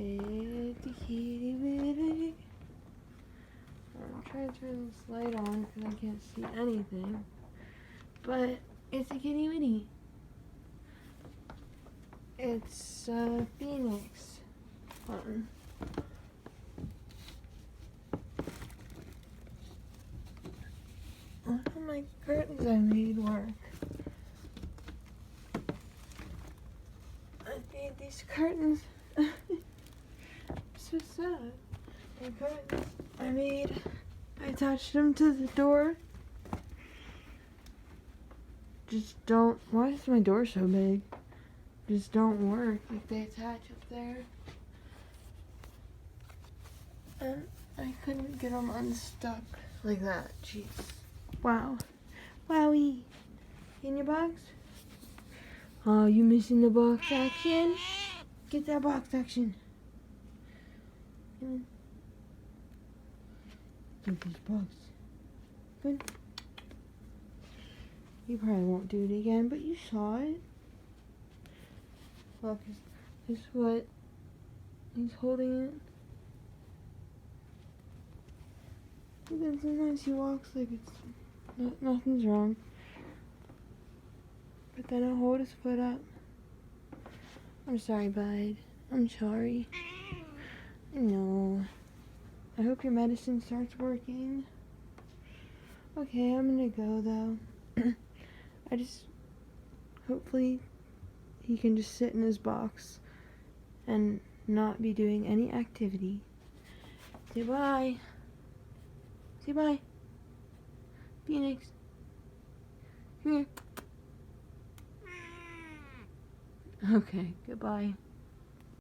It's a kitty bitty. I'm trying to turn this light on because I can't see anything. But it's a kitty bitty. It's a phoenix. Look at my curtains I made work. I made these curtains. So sad. The curtains I made, I attached them to the door. Just don't, why is my door so big? Just don't work. Like they attach up there. And I couldn't get them unstuck like that. Jeez. Wow. Wowie. In your box? Oh, you missing the box action? Get that box action. Come on. Get this box. Good. You probably won't do it again, but you saw it. Look, this is what he's holding it. And then sometimes he walks like it's nothing's wrong. But then I'll hold his foot up. I'm sorry, bud. I'm sorry. I know. I hope your medicine starts working. Okay, I'm gonna go though. Hopefully he can just sit in his box and not be doing any activity. Say bye. Say bye. Phoenix. Come here. Okay, goodbye.